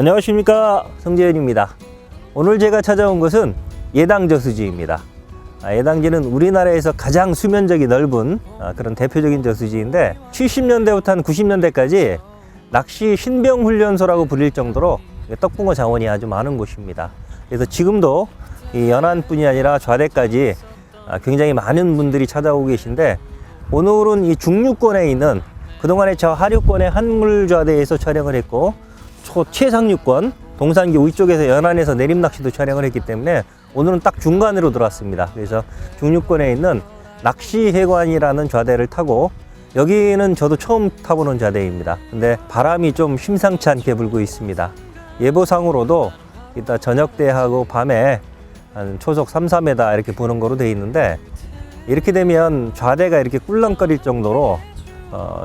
안녕하십니까, 성재현입니다. 오늘 제가 찾아온 것은 예당 저수지입니다. 예당지는 우리나라에서 가장 수면적이 넓은 그런 대표적인 저수지인데 70년대부터 한 90년대까지 낚시 신병훈련소라고 불릴 정도로 떡붕어 자원이 아주 많은 곳입니다. 그래서 지금도 이 연안뿐이 아니라 좌대까지 굉장히 많은 분들이 찾아오고 계신데, 오늘은 이 중류권에 있는, 그동안에 저 하류권의 한물좌대에서 촬영을 했고 최상류권 동산교 위쪽에서 연안에서 내림낚시도 촬영을 했기 때문에 오늘은 딱 중간으로 들어왔습니다. 그래서 중류권에 있는 낚시해관이라는 좌대를 타고, 여기는 저도 처음 타보는 좌대입니다. 근데 바람이 좀 심상치 않게 불고 있습니다. 예보상으로도 이따 저녁 때 하고 밤에 한 초속 3-4m 이렇게 부는 거로 되어 있는데, 이렇게 되면 좌대가 이렇게 꿀렁거릴 정도로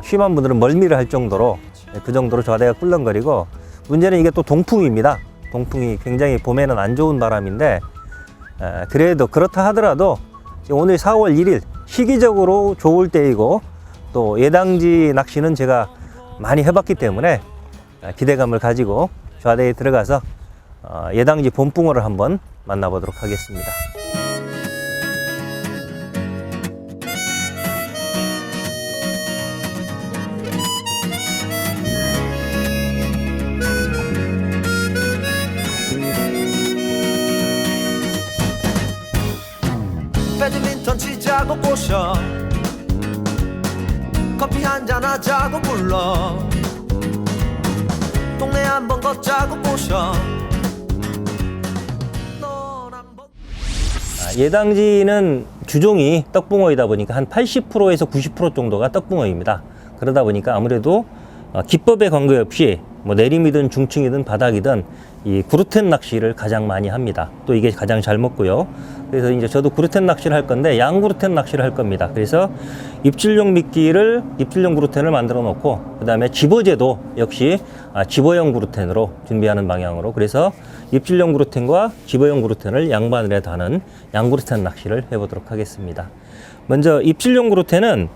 심한 분들은 멀미를 할 정도로, 그 정도로 좌대가 꿀렁거리고, 문제는 이게 또 동풍입니다. 동풍이 굉장히 봄에는 안 좋은 바람인데, 그래도 그렇다 하더라도 오늘 4월 1일 시기적으로 좋을 때이고, 또 예당지 낚시는 제가 많이 해봤기 때문에 기대감을 가지고 좌대에 들어가서 예당지 봄붕어를 한번 만나보도록 하겠습니다. 배드민턴 치자고 꼬셔, 커피 한잔 하자고 불러, 동네 한번 걷자고 꼬셔. 예당지는 주종이 떡붕어이다 보니까 한 80%에서 90% 정도가 떡붕어입니다. 그러다 보니까 아무래도 기법에 관계없이 뭐 내림이든 중층이든 바닥이든 이 구루텐 낚시를 가장 많이 합니다. 또 이게 가장 잘 먹고요. 그래서 이제 저도 구루텐 낚시를 할 건데 양구루텐 낚시를 할 겁니다. 그래서 입질용 미끼를, 입질용 구루텐을 만들어 놓고, 그 다음에 집어제도 역시 집어용 구루텐으로 준비하는 방향으로, 그래서 입질용 구루텐과 집어용 구루텐을 양바늘에 다는 양구루텐 낚시를 해보도록 하겠습니다. 먼저 입질용 구루텐은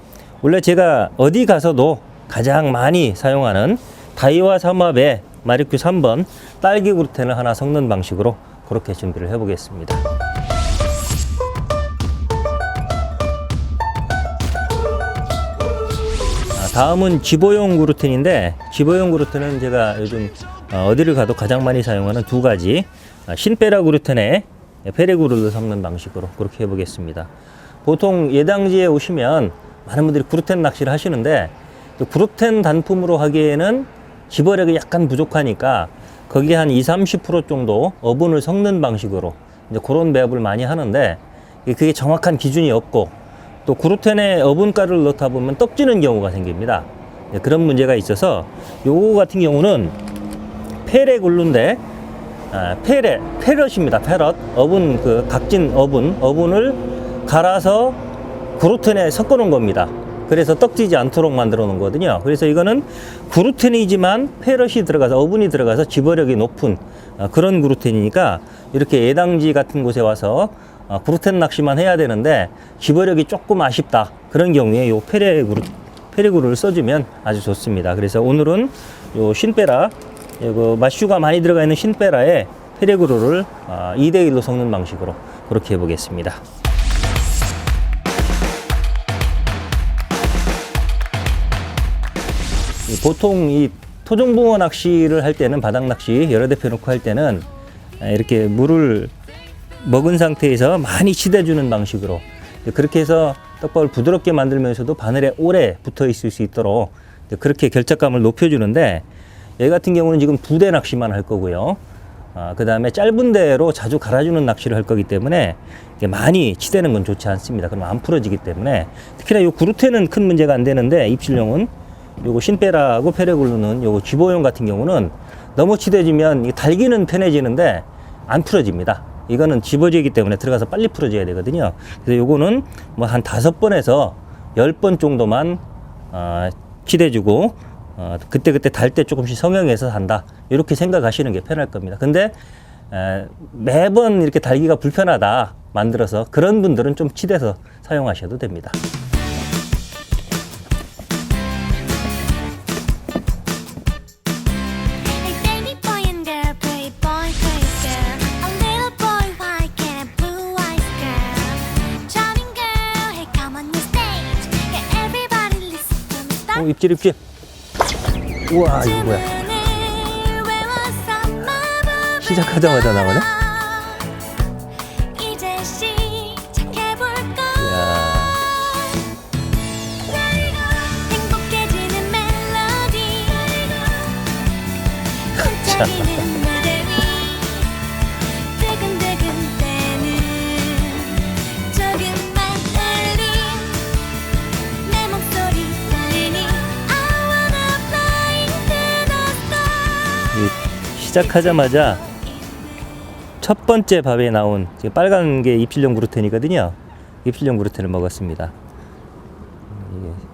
원래 제가 어디 가서도 가장 많이 사용하는 다이와 삼합의 마리큐 3번 딸기 구루텐을 하나 섞는 방식으로 그렇게 준비를 해 보겠습니다. 다음은 집어용 구루텐인데, 집어용 구루텐은 제가 요즘 어디를 가도 가장 많이 사용하는 두 가지, 신페라 구루텐에 페레구루를 섞는 방식으로 그렇게 해 보겠습니다. 보통 예당지에 오시면 많은 분들이 구루텐 낚시를 하시는데, 구루텐 단품으로 하기에는 집어력이 약간 부족하니까 거기에 한 20-30% 정도 어분을 섞는 방식으로 이제 그런 배합을 많이 하는데, 그게 정확한 기준이 없고, 또 구루텐에 어분가루를 넣다 보면 떡지는 경우가 생깁니다. 그런 문제가 있어서 요거 같은 경우는 페레굴루인데, 페럿입니다. 페럿 어분, 그 각진 어분을 갈아서 구루텐에 섞어 놓은 겁니다. 그래서 떡지지 않도록 만들어 놓은 거거든요. 그래서 이거는 구루텐이지만 페럿이 들어가서, 어분이 들어가서 집어력이 높은 그런 구루텐이니까, 이렇게 예당지 같은 곳에 와서 구루텐 낚시만 해야 되는데 집어력이 조금 아쉽다, 그런 경우에 요 페레구루를 써주면 아주 좋습니다. 그래서 오늘은 요 신페라, 요 마슈가 많이 들어가 있는 신페라에 페레구루를 2대1로 섞는 방식으로 그렇게 해보겠습니다. 보통 이 토종붕어 낚시를 할 때는, 바닥 낚시 여러 대 펴놓고 할 때는 이렇게 물을 먹은 상태에서 많이 치대주는 방식으로, 그렇게 해서 떡밥을 부드럽게 만들면서도 바늘에 오래 붙어 있을 수 있도록 그렇게 결착감을 높여주는데, 얘 같은 경우는 지금 2대 낚시만 할 거고요. 그 다음에 짧은 대로 자주 갈아주는 낚시를 할 거기 때문에 많이 치대는 건 좋지 않습니다. 그러면 안 풀어지기 때문에. 특히나 요 구루텐은 큰 문제가 안 되는데, 입질용은 요거 신페라하고 페레굴루는 요거 집어용 같은 경우는 너무 치대지면 달기는 편해지는데 안 풀어집니다. 이거는 집어지기 때문에 들어가서 빨리 풀어져야 되거든요. 그래서 요거는 뭐 한 5번에서 10번 정도만 치대주고, 그때그때 달 때 조금씩 성형해서 한다, 이렇게 생각하시는 게 편할 겁니다. 근데 매번 이렇게 달기가 불편하다 만들어서, 그런 분들은 좀 치대서 사용하셔도 됩니다. Hey baby boy and girl 입질. 우와, 이거 뭐야? 시작하자마자 나오네? 이야. 시작하자마자 첫 번째 밥에 나온 지금 빨간 게 입질용 그루텐이거든요. 입질용 그루텐을 먹었습니다.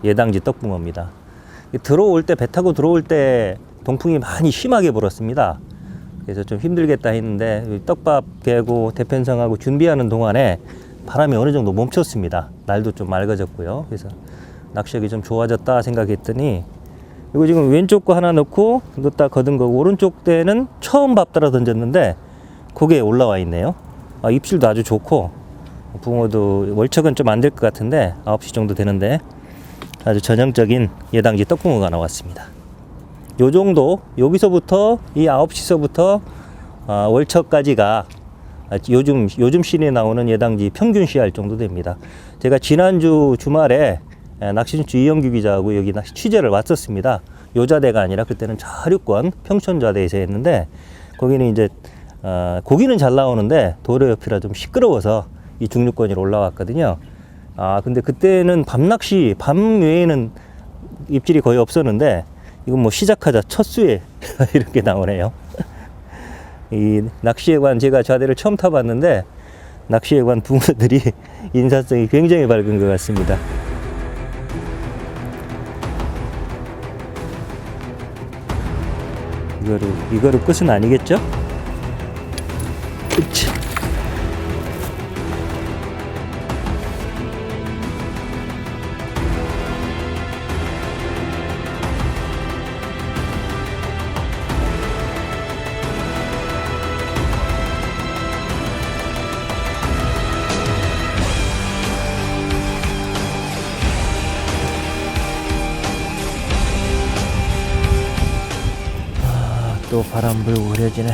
예당지 떡붕어입니다. 들어올 때, 배 타고 들어올 때 동풍이 많이 심하게 불었습니다. 그래서 좀 힘들겠다 했는데 떡밥 개고 대편성하고 준비하는 동안에 바람이 어느 정도 멈췄습니다. 날도 좀 맑아졌고요. 그래서 낚시하기 좀 좋아졌다 생각했더니 이거 지금 왼쪽 거 하나 넣고 넣었다 거둔 거고, 오른쪽 대는 처음 밥 따라 던졌는데 고개 올라와 있네요. 입질도 아주 좋고, 붕어도 월척은 좀 안 될 것 같은데 9시 정도 되는데 아주 전형적인 예당지 떡붕어가 나왔습니다. 요 정도, 여기서부터 이 9시서부터 월척까지가 요즘 시내에 나오는 예당지 평균 씨알 정도 됩니다. 제가 지난주 주말에 낚시인주 이영규 기자하고 여기 낚시 취재를 왔었습니다. 요 자대가 아니라 그때는 하류권 평촌 자대에서 했는데, 거기는 이제 고기는 잘 나오는데 도로 옆이라 좀 시끄러워서 이 중류권으로 올라왔거든요. 근데 그때는 밤낚시, 밤 외에는 입질이 거의 없었는데 이건 뭐 시작하자 첫 수에 이렇게 나오네요. 이 낚시회관, 제가 자대를 처음 타봤는데 낚시회관 붕어들이 인사성이 굉장히 밝은 것 같습니다. 이거로 끝은 아니겠죠? 그치. 또 바람 불고 그려지네.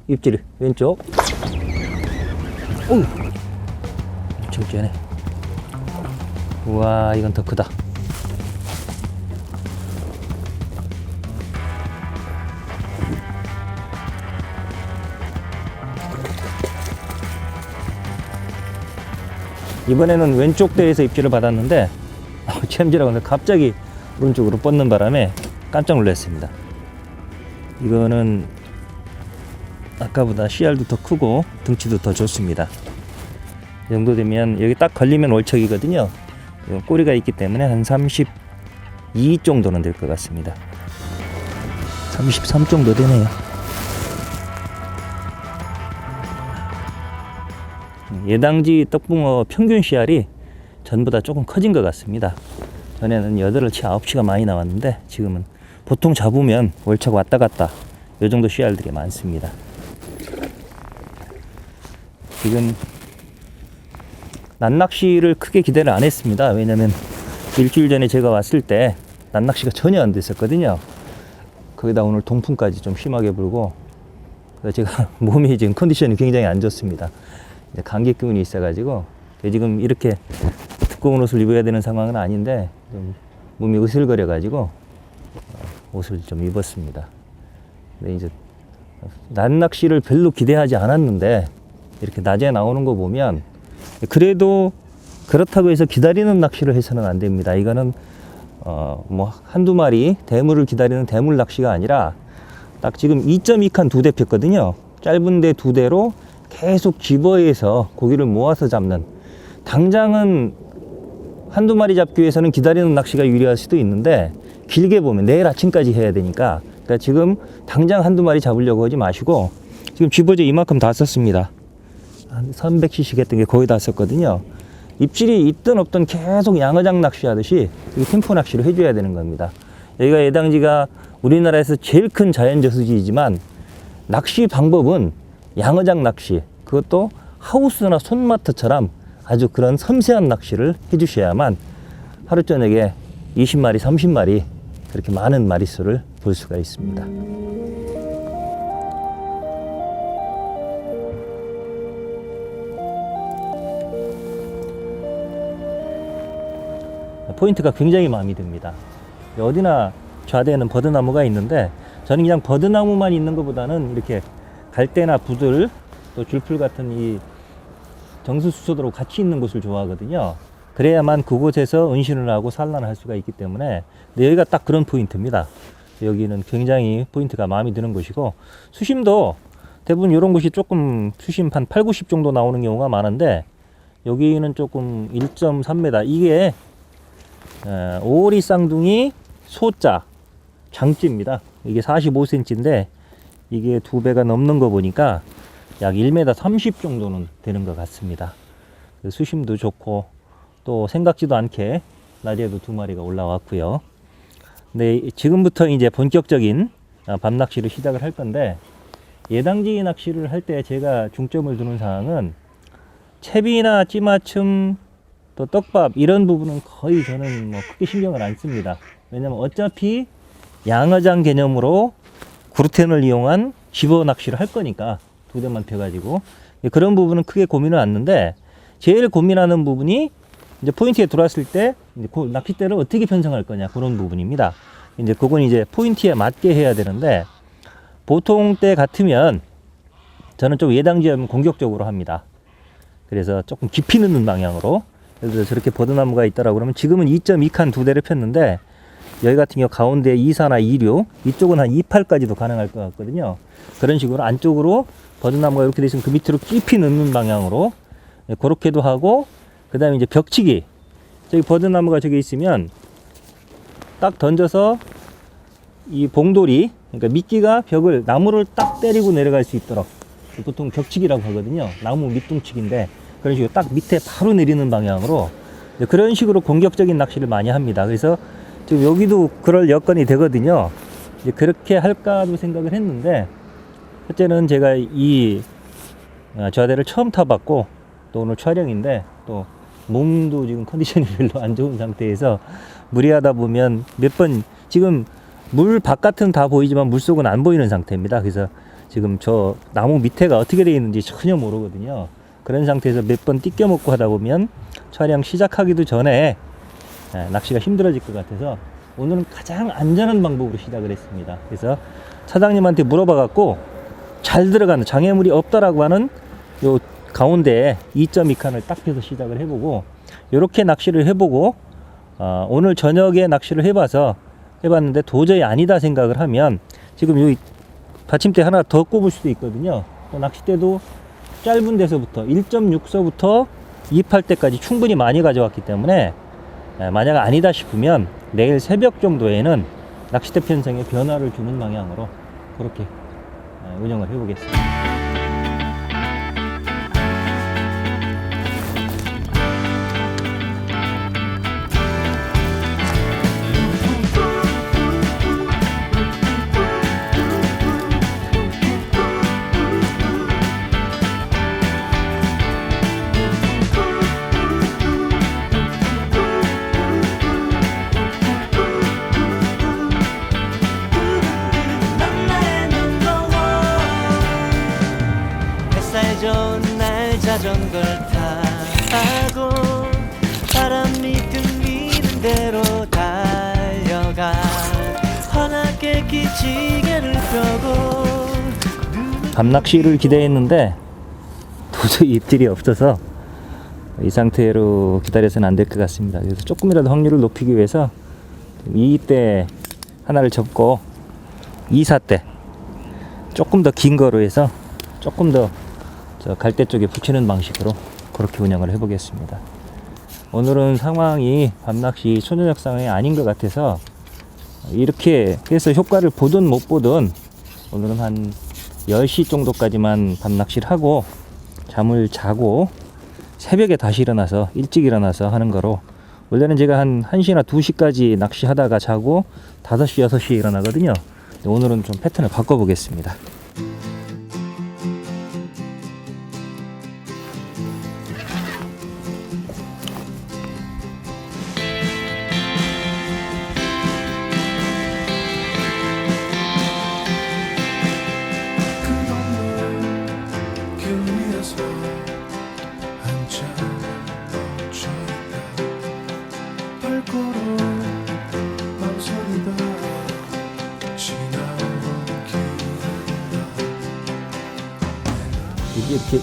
입질 왼쪽. 오, 엄청 째네. 우와, 이건 더 크다. 이번에는 왼쪽 대에서 입질을 받았는데 챔질하고 갑자기 오른쪽으로 뻗는 바람에 깜짝 놀랐습니다. 이거는 아까보다 씨알도 더 크고 등치도 더 좋습니다. 이 정도 되면 여기 딱 걸리면 월척이거든요. 이건 꼬리가 있기 때문에 한 32 정도는 될 것 같습니다. 33 정도 되네요. 예당지 떡붕어 평균 씨알이 전보다 조금 커진 것 같습니다. 전에는 8치, 9치가 많이 나왔는데 지금은 보통 잡으면 월척 왔다 갔다 이 정도 씨알들이 많습니다. 지금 낱낚시를 크게 기대를 안 했습니다. 왜냐면 일주일 전에 제가 왔을 때 낱낚시가 전혀 안 됐었거든요. 거기다 오늘 동풍까지 좀 심하게 불고, 그래서 제가 몸이 지금 컨디션이 굉장히 안 좋습니다. 감기 기운이 있어가지고 지금 이렇게 두꺼운 옷을 입어야 되는 상황은 아닌데 좀 몸이 으슬거려가지고 옷을 좀 입었습니다. 근데 이제 낱낚시를 별로 기대하지 않았는데 이렇게 낮에 나오는 거 보면, 그래도 그렇다고 해서 기다리는 낚시를 해서는 안 됩니다. 이거는 뭐 한두 마리 대물을 기다리는 대물 낚시가 아니라 딱 지금 2.2칸 2대 폈거든요. 짧은 데 2대로 계속 집어에서 고기를 모아서 잡는, 당장은 한두 마리 잡기 위해서는 기다리는 낚시가 유리할 수도 있는데 길게 보면 내일 아침까지 해야 되니까, 그러니까 지금 당장 한두 마리 잡으려고 하지 마시고, 지금 집어제 이만큼 다 썼습니다. 한 300cc 했던 게 거의 다 썼거든요. 입질이 있든 없든 계속 양어장 낚시 하듯이 템포 낚시를 해줘야 되는 겁니다. 여기가 예당지가 우리나라에서 제일 큰 자연 저수지이지만 낚시 방법은 양어장 낚시, 그것도 하우스나 손마트처럼 아주 그런 섬세한 낚시를 해주셔야만 하루 저녁에 20마리, 30마리 그렇게 많은 마리수를 볼 수가 있습니다. 포인트가 굉장히 마음에 듭니다. 어디나 좌대에는 버드나무가 있는데 저는 그냥 버드나무만 있는 것보다는 이렇게 갈대나 부들 또 줄풀 같은 이 정수수소들하고 같이 있는 곳을 좋아하거든요. 그래야만 그곳에서 은신을 하고 산란을 할 수가 있기 때문에, 근데 여기가 딱 그런 포인트입니다. 여기는 굉장히 포인트가 마음에 드는 곳이고, 수심도 대부분 이런 곳이 조금 수심 한 8, 90 정도 나오는 경우가 많은데, 여기는 조금 1.3m, 이게 오리 쌍둥이 소자 장찌입니다. 이게 45cm인데 이게 2배가 넘는 거 보니까 약 1m 30 정도는 되는 것 같습니다. 수심도 좋고 또 생각지도 않게 낮에도 2마리가 올라왔고요. 근데 지금부터 이제 본격적인 밤 낚시를 시작을 할 건데, 예당지 낚시를 할 때 제가 중점을 두는 사항은 채비나 찌맞춤 또 떡밥 이런 부분은 거의 저는 뭐 크게 신경을 안 씁니다. 왜냐면 어차피 양어장 개념으로 구르텐을 이용한 집어 낚시를 할 거니까 2대만 펴가지고 그런 부분은 크게 고민을 않는데, 제일 고민하는 부분이 이제 포인트에 들어왔을 때 이제 그 낚싯대를 어떻게 편성할 거냐, 그런 부분입니다. 이제 그건 이제 포인트에 맞게 해야 되는데, 보통 때 같으면 저는 좀 예당지하면 공격적으로 합니다. 그래서 조금 깊이 넣는 방향으로. 그래서 저렇게 버드나무가 있다라고 그러면, 지금은 2.2칸 2대를 폈는데 여기 같은 경우 가운데 2사나 2류, 이쪽은 한 2팔까지도 가능할 것 같거든요. 그런 식으로 안쪽으로 버드나무가 이렇게 되어 있으면 그 밑으로 깊이 넣는 방향으로 그렇게도 하고, 그 다음에 이제 벽치기, 저기 버드나무가 저기 있으면 딱 던져서 이 봉돌이, 그러니까 미끼가 벽을, 나무를 딱 때리고 내려갈 수 있도록, 보통 벽치기라고 하거든요. 나무 밑둥치기인데 그런 식으로 딱 밑에 바로 내리는 방향으로 그런 식으로 공격적인 낚시를 많이 합니다. 그래서 지금 여기도 그럴 여건이 되거든요. 이제 그렇게 할까도 생각을 했는데, 첫째는 제가 이 좌대를 처음 타봤고 또 오늘 촬영인데 또 몸도 지금 컨디션이 별로 안 좋은 상태에서 무리하다 보면 몇 번, 지금 물 바깥은 다 보이지만 물속은 안 보이는 상태입니다. 그래서 지금 저 나무 밑에가 어떻게 되어 있는지 전혀 모르거든요. 그런 상태에서 몇 번 띠껴 먹고 하다 보면 촬영 시작하기도 전에 낚시가 힘들어질 것 같아서 오늘은 가장 안전한 방법으로 시작을 했습니다. 그래서 사장님한테 물어봐 갖고 잘 들어가는, 장애물이 없다라고 하는 요 가운데에 2.2칸을 딱 펴서 시작을 해보고, 이렇게 낚시를 해보고 오늘 저녁에 낚시를 해봤는데 도저히 아니다 생각을 하면, 지금 여기 받침대 하나 더 꼽을 수도 있거든요. 또 낚싯대도 짧은 데서부터 1.6서부터 2팔대까지 충분히 많이 가져왔기 때문에, 만약 아니다 싶으면 내일 새벽 정도에는 낚싯대 편성에 변화를 주는 방향으로 그렇게 운영을 해보겠습니다. 좋은 날 자전거를 타고 바람이 들리는 대로 달려가, 환하게 기지개를 펴고. 밤낚시를 기대했는데 도저히 입질이 없어서 이 상태로 기다려서는 안 될 것 같습니다. 그래서 조금이라도 확률을 높이기 위해서 2대 하나를 접고 2사대 조금 더 긴 거로 해서 조금 더 저 갈대 쪽에 붙이는 방식으로 그렇게 운영을 해보겠습니다. 오늘은 상황이 밤낚시 초저녁 상황이 아닌 것 같아서 이렇게 해서 효과를 보든 못 보든 오늘은 한 10시 정도까지만 밤낚시를 하고 잠을 자고 새벽에 다시 일어나서 일찍 일어나서 하는 거로, 원래는 제가 한 1시나 2시까지 낚시하다가 자고 5시, 6시에 일어나거든요. 오늘은 좀 패턴을 바꿔보겠습니다. 이렇게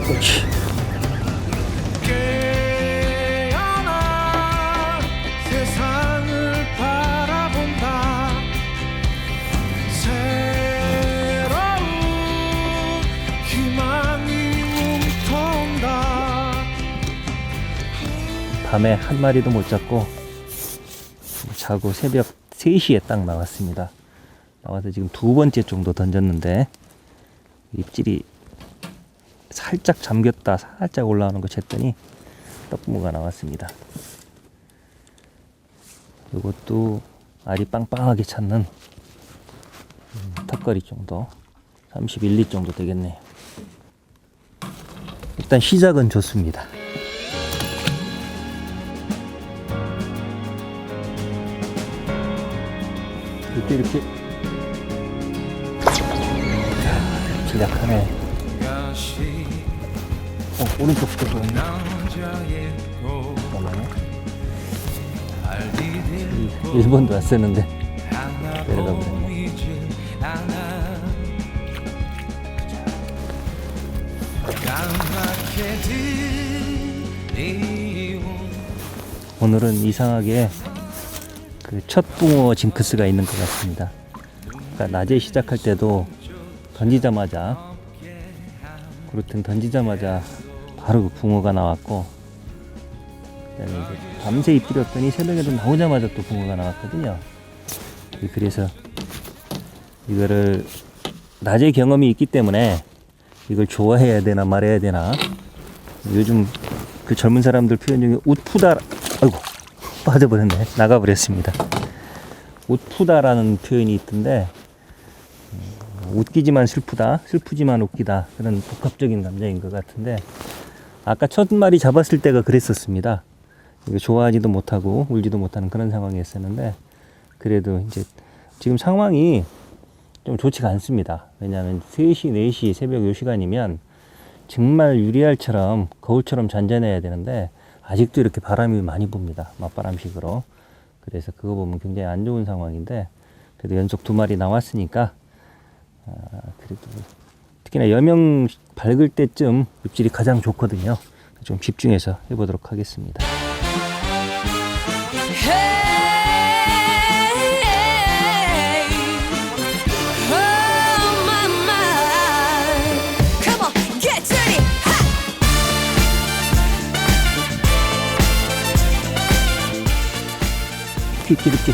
그렇지. 깨어나 세상을 바라본다. 새로운 희망이 움터온다. 밤에 한 마리도 못 잡고 자고 새벽 3시에 딱 나왔습니다. 나와서 지금 2번째 정도 던졌는데 입질이 살짝 잠겼다 살짝 올라오는 거 쟀더니 떡붕어가 나왔습니다. 이것도 알이 빵빵하게 찼는 턱걸이 정도 31, 2 정도 되겠네요. 일단 시작은 좋습니다. 이렇게 약하네. 오른쪽도 보이네. 잠깐만요. 1번도 왔었는데 내려가 버렸네. 오늘은 이상하게 그 첫 붕어 징크스가 있는 것 같습니다. 그러니까 낮에 시작할 때도 던지자마자 그렇든 던지자마자 바로 그 붕어가 나왔고, 그다음에 이제 밤새 입질었더니 새벽에도 나오자마자 또 붕어가 나왔거든요. 그래서 이거를 낮에 경험이 있기 때문에 이걸 좋아해야 되나 말해야 되나, 요즘 그 젊은 사람들 표현 중에 웃푸다, 아이고 빠져버렸네, 나가버렸습니다. 웃푸다라는 표현이 있던데, 웃기지만 슬프다, 슬프지만 웃기다, 그런 복합적인 감정인 것 같은데, 아까 첫 마리 잡았을 때가 그랬었습니다. 이거 좋아하지도 못하고 울지도 못하는 그런 상황이었었는데, 그래도 이제 지금 상황이 좀 좋지가 않습니다. 왜냐하면 3시, 4시 새벽 요 시간이면 정말 유리알처럼 거울처럼 잔잔해야 되는데 아직도 이렇게 바람이 많이 붑니다. 맞바람식으로. 그래서 그거 보면 굉장히 안 좋은 상황인데, 그래도 연속 2마리 나왔으니까 그래도 특히나 여명 밝을 때쯤 입질이 가장 좋거든요. 좀 집중해서 해보도록 하겠습니다. 이렇게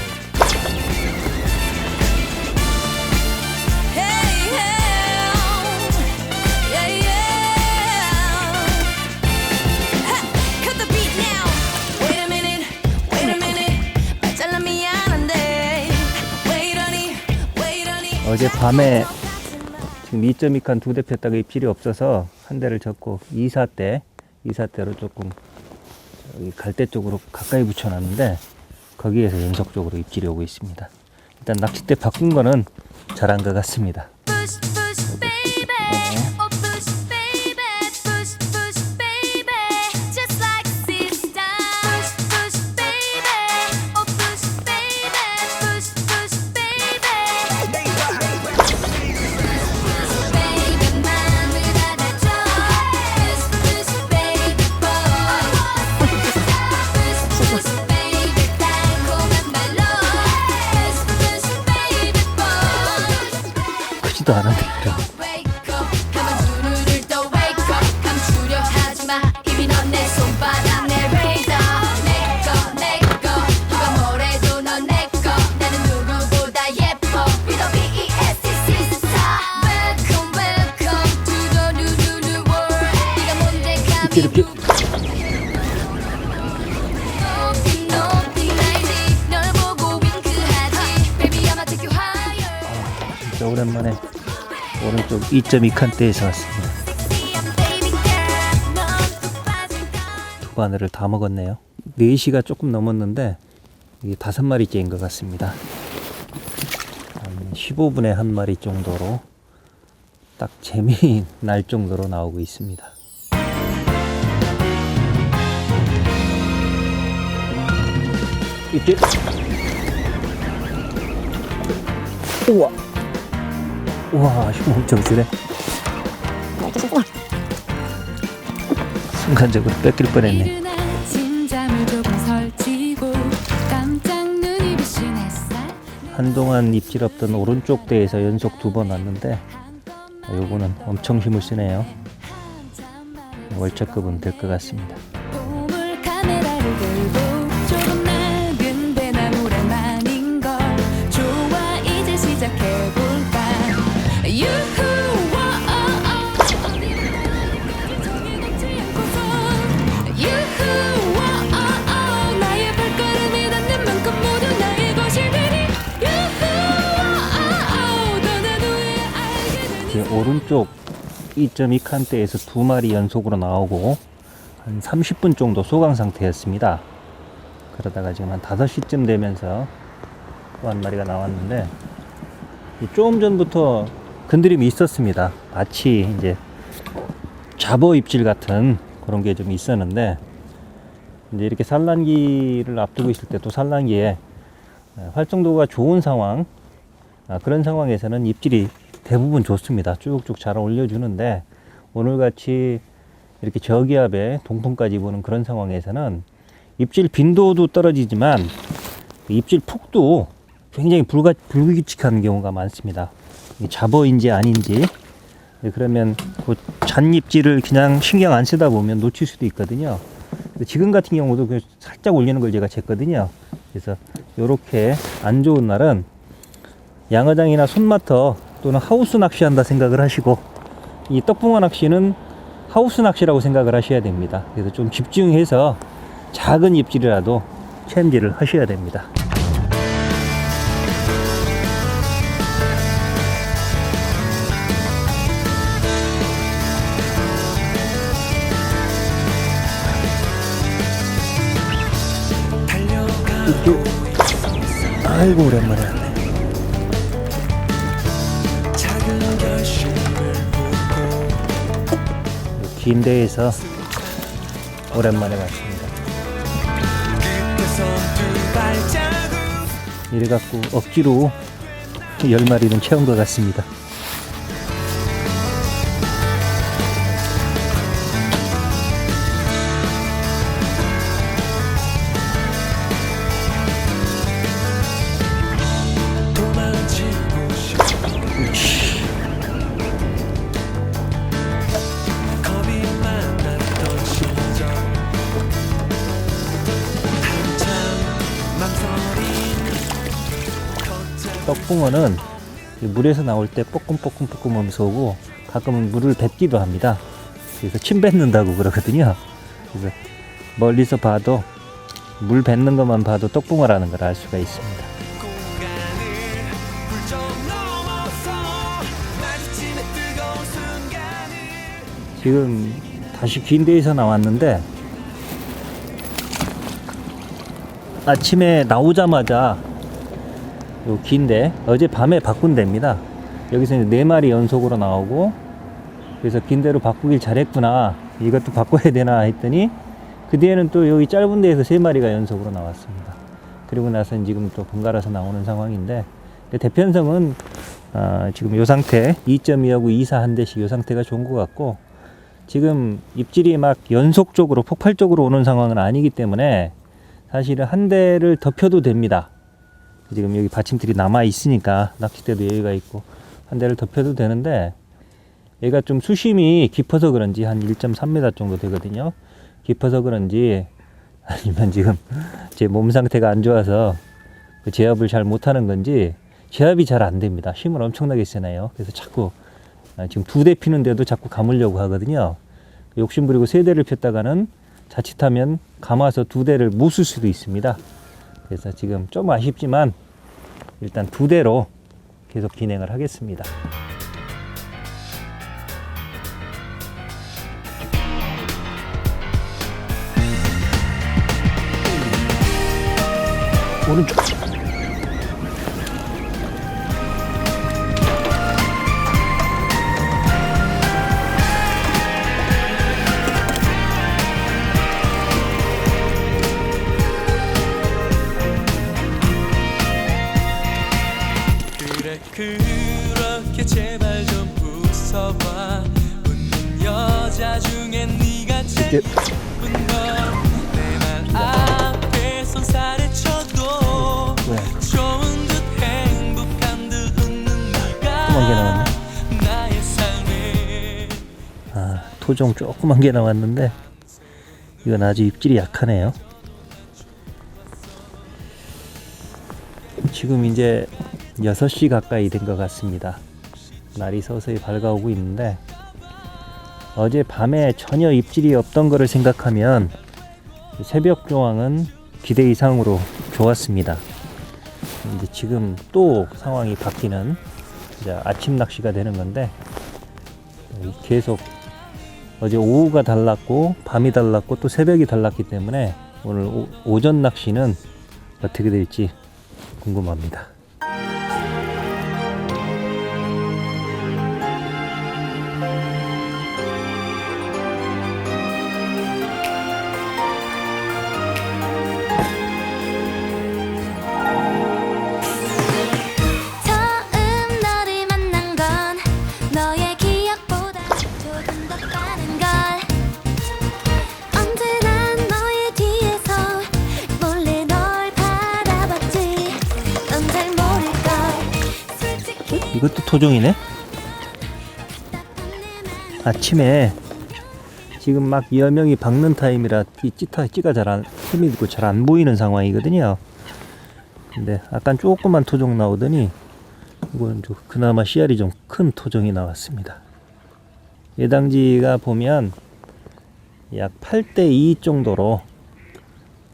어제 밤에 지금 2.2칸 2대 폈다가 입질이 없어서 한 대를 졌고 2사대로 조금 여기 갈대 쪽으로 가까이 붙여놨는데 거기에서 연속적으로 입질이 오고 있습니다. 일단 낚싯대 바꾼 거는 잘한 것 같습니다. 크지도 않은데. 이렇게 진짜 오랜만에 오른쪽 2.2칸대에서 왔습니다. 두 바늘을 다 먹었네요. 4시가 조금 넘었는데 이게 5마리째인 것 같습니다. 한 15분에 한 마리 정도로 딱 재미날 정도로 나오고 있습니다. 입질. 우와. 우와, 힘 엄청 주네. 순간적으로 뺏길 뻔했네. 이른 아침 잠을 조금 설치고 깜짝 눈이 부신 햇살 한동안 입질 없던 오른쪽 대에서 연속 2번 왔는데 요거는 엄청 힘을 쓰네요. 월척급은 될 것 같습니다. 보물 카메라를 들고 조금 낡은 대나무의 만인걸 좋아 이제 시작해볼까 유후 와어어 어디로 정이 높지 않고서 유후 와어어 나의 발걸음이 닿는 만큼 모두 나의 것이 되니 유후 와어어 떠난 후에 알게 되니 오른쪽 2.2칸대에서 2마리 연속으로 나오고 한 30분 정도 소강 상태였습니다. 그러다가 지금 한 5시쯤 되면서 또 한 마리가 나왔는데 조금 전부터 건드림이 있었습니다. 마치 이제 잡어 입질 같은 그런 게 좀 있었는데 이제 이렇게 산란기를 앞두고 있을 때 또 산란기에 활성도가 좋은 상황 그런 상황에서는 입질이 대부분 좋습니다. 쭉쭉 잘 올려주는데 오늘같이 이렇게 저기압에 동풍까지 보는 그런 상황에서는 입질 빈도도 떨어지지만 입질 폭도 굉장히 불규칙한 경우가 많습니다. 이게 잡어인지 아닌지 그러면 그 잔입질을 그냥 신경 안 쓰다 보면 놓칠 수도 있거든요. 지금 같은 경우도 살짝 올리는 걸 제가 쟀거든요. 그래서 이렇게 안 좋은 날은 양어장이나 손마터 또는 하우스 낚시한다 생각을 하시고 이 떡붕어 낚시는 하우스 낚시라고 생각을 하셔야 됩니다. 그래서 좀 집중해서 작은 입질이라도 챔질을 하셔야 됩니다. 입질. 아이고 오랜만에 왔네. 긴 데에서 오랜만에 왔습니다. 이래갖고 억지로 10마리는 채운 것 같습니다. 떡붕어는 물에서 나올 때 뻐끔뻐끔 하면서 오고 가끔은 물을 뱉기도 합니다. 그래서 침 뱉는다고 그러거든요. 그래서 멀리서 봐도 물 뱉는 것만 봐도 떡붕어라는 걸 알 수가 있습니다. 지금 다시 긴 데에서 나왔는데 아침에 나오자마자 요 긴데 어제 밤에 바꾼 데입니다. 여기서 이제 4마리 연속으로 나오고 그래서 긴데로 바꾸길 잘했구나 이것도 바꿔야 되나 했더니 그 뒤에는 또 여기 짧은 데에서 3마리가 연속으로 나왔습니다. 그리고 나서 지금 또 번갈아서 나오는 상황인데 대편성은 지금 요 상태 2.2하고 2사 한 대씩 요 상태가 좋은 것 같고 지금 입질이 막 연속적으로 폭발적으로 오는 상황은 아니기 때문에 사실은 한 대를 더 펴도 됩니다. 지금 여기 받침들이 남아 있으니까 낚싯대도 여유가 있고 한 대를 더 펴도 되는데 얘가 좀 수심이 깊어서 그런지 한 1.3m 정도 되거든요. 깊어서 그런지 아니면 지금 제 몸 상태가 안 좋아서 그 제압을 잘 못하는 건지 제압이 잘 안 됩니다. 힘을 엄청나게 쓰네요. 그래서 자꾸 지금 2대 피는데도 자꾸 감으려고 하거든요. 욕심부리고 3대를 폈다가는 자칫하면 감아서 2대를 못 쓸 수도 있습니다. 그래서 지금 좀 아쉽지만 일단 2대로 계속 진행을 하겠습니다. 오른쪽 그렇게 제발 좀 웃어봐. 웃는 여자 중에 네가 제일 예쁜 걸내 말 앞에 손살에 쳐도 좋은 듯 행복한 듯 웃는 네가 나의 삶에. 토종 조그만 게 나왔는데 이건 아주 입질이 약하네요. 지금 이제 6시 가까이 된 것 같습니다. 날이 서서히 밝아오고 있는데 어제 밤에 전혀 입질이 없던 거를 생각하면 새벽 조항은 기대 이상으로 좋았습니다. 이제 지금 또 상황이 바뀌는 이제 아침 낚시가 되는 건데 계속 어제 오후가 달랐고 밤이 달랐고 또 새벽이 달랐기 때문에 오늘 오전 낚시는 어떻게 될지 궁금합니다. 처음 너를 만난 건 너의 기억보다 조금 더 빠른 걸. 언제나 너의 뒤에서 몰래 널 바라봤지. 넌 잘 모를걸. 솔직히 이것도 토종이네? 아침에 지금 막 여명이 박는 타임이라 이 찌가 힘이 있고 잘 안 보이는 상황이거든요. 근데 약간 조그만 토종 나오더니 이거는 좀 그나마 씨알이 좀 큰 토종이 나왔습니다. 예당지가 보면 약 8대2 정도로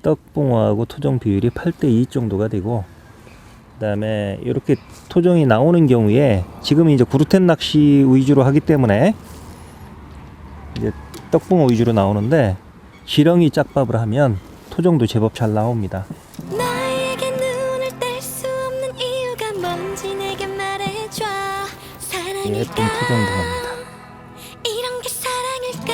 떡붕어하고 토종 비율이 8대2 정도가 되고, 그 다음에 이렇게 토종이 나오는 경우에 지금 이제 구루텐 낚시 위주로 하기 때문에 이제 떡붕어 위주로 나오는데 지렁이 짝밥을 하면 토종도 제법 잘 나옵니다. 나에게 눈을 뗄 수 없는 이유가 뭔지 내게 말해줘. 예쁜 사랑일까? 토종 붕어입니다. 이런 게 사랑일까?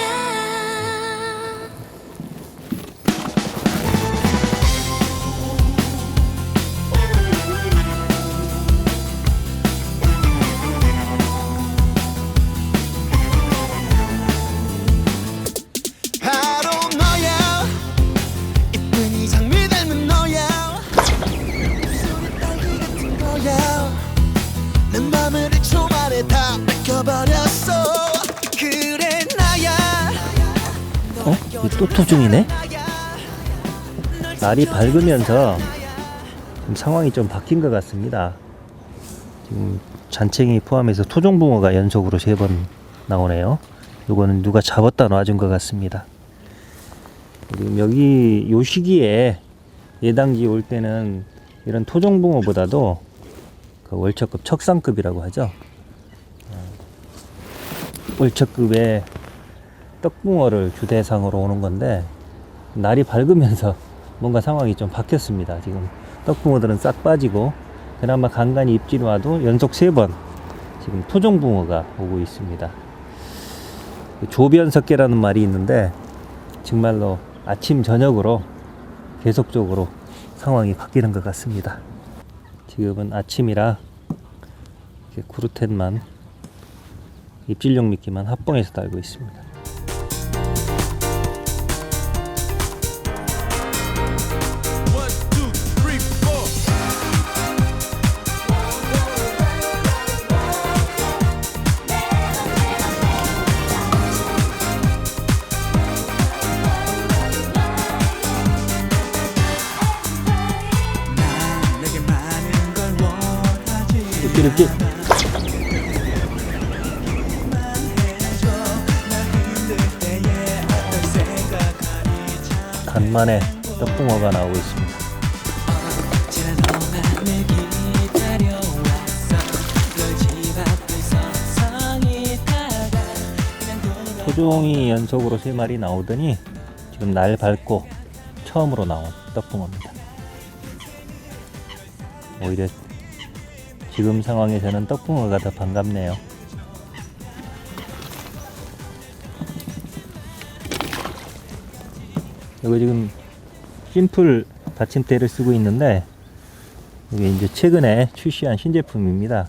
바로 너야 이쁜 이 장미 닮은 너야 입술이 딸기 같은 거야 내 맘을 1초 만에 다 뺏겨버렸어 그래 나야 이게 또 토종이네? 날이 밝으면서 좀 상황이 좀 바뀐 것 같습니다. 지금 잔챙이 포함해서 토종붕어가 연속으로 3번 나오네요. 요거는 누가 잡았다 놔준 것 같습니다. 지금 여기 요 시기에 예당지 올 때는 이런 토종붕어보다도 그 월척급 척상급이라고 하죠. 월척급의 떡붕어를 주대상으로 오는 건데 날이 밝으면서 뭔가 상황이 좀 바뀌었습니다. 지금 떡붕어들은 싹 빠지고 그나마 간간히 입질이 와도 연속 3번 지금 토종붕어가 오고 있습니다. 조변석계라는 말이 있는데 정말로 아침 저녁으로 계속적으로 상황이 바뀌는 것 같습니다. 지금은 아침이라 이렇게 구루텐만 입질용 미끼만 합봉해서 달고 있습니다. 입질 간만에 떡붕어가 나오고 있습니다. 토종이 연속으로 3마리 나오더니 지금 날 밝고 처음으로 나온 떡붕어입니다. 오히려 지금 상황에서는 떡붕어가 더 반갑네요. 이거 지금 심플 받침대를 쓰고 있는데 이게 이제 최근에 출시한 신제품입니다.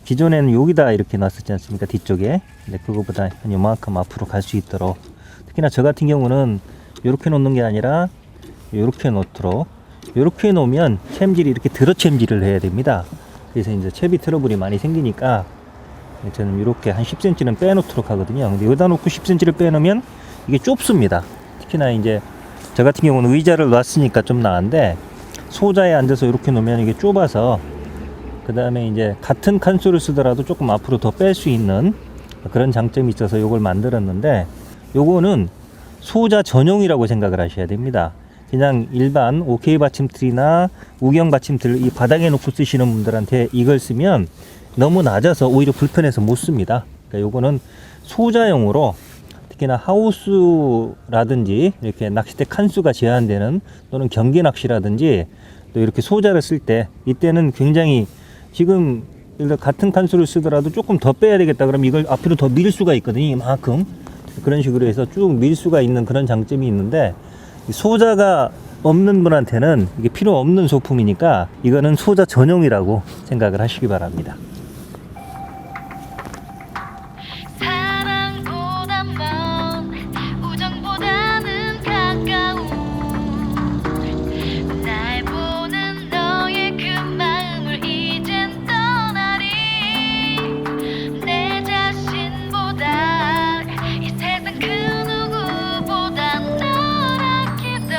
기존에는 여기다 이렇게 놨었지 않습니까? 뒤쪽에. 근데 그거보다 한 요만큼 앞으로 갈 수 있도록. 특히나 저 같은 경우는 이렇게 놓는 게 아니라 이렇게 놓도록. 이렇게 놓으면 챔질이 이렇게 들어 챔질을 해야 됩니다. 그래서 이제 채비 트러블이 많이 생기니까 저는 이렇게 한 10cm는 빼놓도록 하거든요. 근데 여기다 놓고 10cm를 빼놓으면 이게 좁습니다. 특히나 이제 저 같은 경우는 의자를 놨으니까 좀 나은데 소자에 앉아서 이렇게 놓으면 이게 좁아서 그 다음에 이제 같은 칸수를 쓰더라도 조금 앞으로 더 뺄 수 있는 그런 장점이 있어서 이걸 만들었는데 요거는 소자 전용이라고 생각을 하셔야 됩니다. 그냥 일반 OK 받침틀이나 우경 받침틀 이 바닥에 놓고 쓰시는 분들한테 이걸 쓰면 너무 낮아서 오히려 불편해서 못 씁니다. 그러니까 요거는 소자용으로 특히나 하우스라든지 이렇게 낚싯대 칸수가 제한되는 또는 경계 낚시라든지 또 이렇게 소자를 쓸 때 이때는 굉장히 지금 같은 칸수를 쓰더라도 조금 더 빼야 되겠다 그러면 이걸 앞으로 더 밀 수가 있거든요. 이만큼 그런 식으로 해서 쭉 밀 수가 있는 그런 장점이 있는데 소자가 없는 분한테는 이게 필요 없는 소품이니까 이거는 소자 전용이라고 생각을 하시기 바랍니다. 사랑보단 먼 우정보다는 가까운 날 보는 너의 그 마음을 이젠 떠나리 내 자신보다 이 세상 그 누구보다 널 아끼던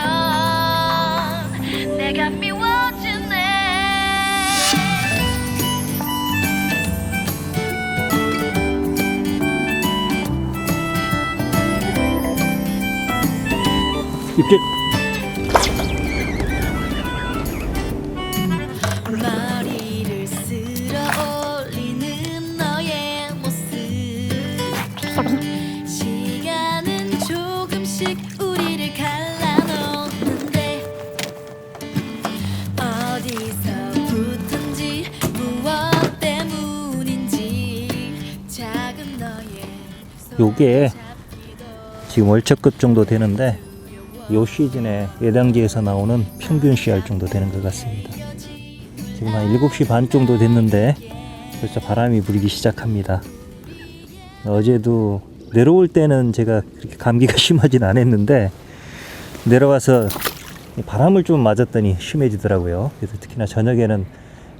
내가 미워지네 입질. 머리를 쓸어 올리는 너의 모습 시간은 조금씩 우리를 갈라놓는데 어디서부턴지 무엇 때문인지 작은 너의 요게 지금 월척급 정도 되는데 요 시즌에 예당지에서 나오는 평균 씨알 정도 되는 것 같습니다. 지금 한 7시 반 정도 됐는데 벌써 바람이 불기 시작합니다. 어제도 내려올 때는 제가 그렇게 감기가 심하진 않았는데 내려와서 바람을 좀 맞았더니 심해지더라고요. 그래서 특히나 저녁에는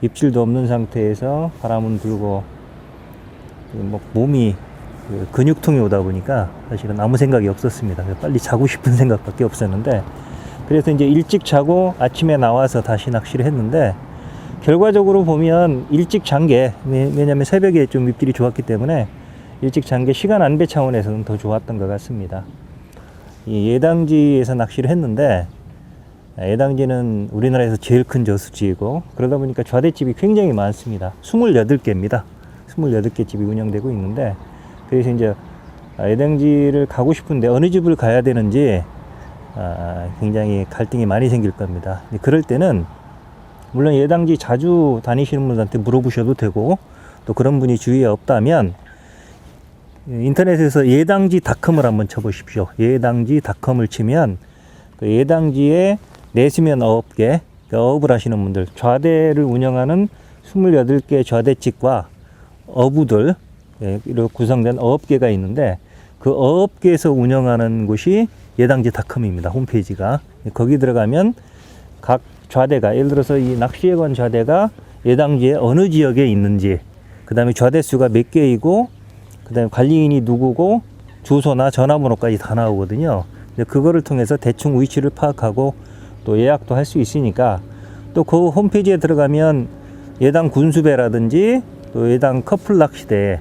입질도 없는 상태에서 바람은 불고 뭐 몸이 근육통이 오다 보니까 사실은 아무 생각이 없었습니다. 빨리 자고 싶은 생각밖에 없었는데 그래서 이제 일찍 자고 아침에 나와서 다시 낚시를 했는데 결과적으로 보면 일찍 잔 게 왜냐면 새벽에 좀 입질이 좋았기 때문에 일찍 잔 게 시간 안배 차원에서는 더 좋았던 것 같습니다. 이 예당지에서 낚시를 했는데 예당지는 우리나라에서 제일 큰 저수지이고 그러다 보니까 좌대집이 굉장히 많습니다. 28개입니다. 28개 집이 운영되고 있는데 그래서 이제 예당지를 가고 싶은데 어느 집을 가야 되는지 굉장히 갈등이 많이 생길 겁니다. 그럴 때는 물론 예당지 자주 다니시는 분들한테 물어보셔도 되고 또 그런 분이 주위에 없다면 인터넷에서 예당지닷컴을 한번 쳐보십시오. 예당지닷컴을 치면 그 예당지에 내수면 어업계 어업을 하시는 분들 좌대를 운영하는 28개 좌대집과 어부들 이렇게 구성된 어업계가 있는데 그 어업계에서 운영하는 곳이 예당지닷컴입니다. 홈페이지가 거기 들어가면 각 좌대가 예를 들어서 이 낚시예관 좌대가 예당지의 어느 지역에 있는지 그 다음에 좌대 수가 몇 개이고 그 다음에 관리인이 누구고 주소나 전화번호까지 다 나오거든요. 그거를 통해서 대충 위치를 파악하고 또 예약도 할 수 있으니까 또 그 홈페이지에 들어가면 예당 군수배라든지 또 예당 커플 낚시대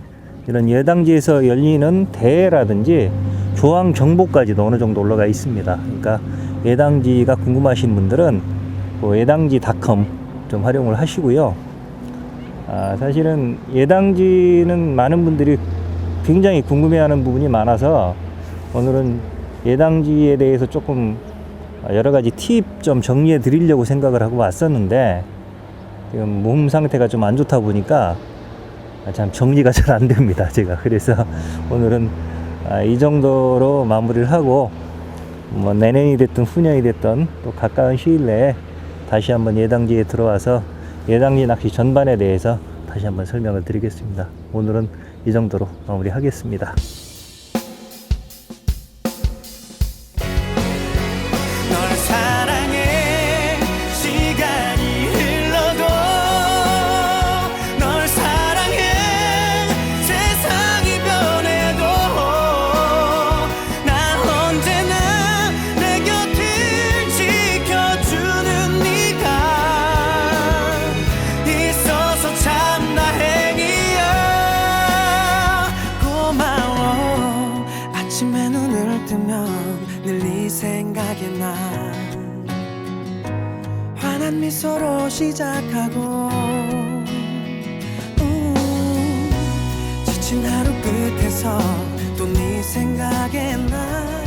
이런 예당지에서 열리는 대회라든지 조항 정보까지도 어느 정도 올라가 있습니다. 그러니까 예당지가 궁금하신 분들은 예당지닷컴 좀 활용을 하시고요. 사실은 예당지는 많은 분들이 굉장히 궁금해하는 부분이 많아서 오늘은 예당지에 대해서 조금 여러 가지 팁 좀 정리해 드리려고 생각을 하고 왔었는데 지금 몸 상태가 좀 안 좋다 보니까 참 정리가 잘 안 됩니다. 제가 그래서 오늘은 이 정도로 마무리를 하고 뭐 내년이 됐든 후년이 됐든 또 가까운 시일 내에 다시 한번 예당지에 들어와서 예당지 낚시 전반에 대해서 다시 한번 설명을 드리겠습니다. 오늘은 이 정도로 마무리하겠습니다. 널 사랑해 시간이 흘러도 널 사랑해 세상이 변해도 난 언제나 내 곁을 지켜주는 네가 있어서 참 다행이야. 고마워. 아침에 눈을 뜨면 늘 네 생각이 나. 환한 미소로 시작하고 지친 하루 끝에서 또 네 생각에 나.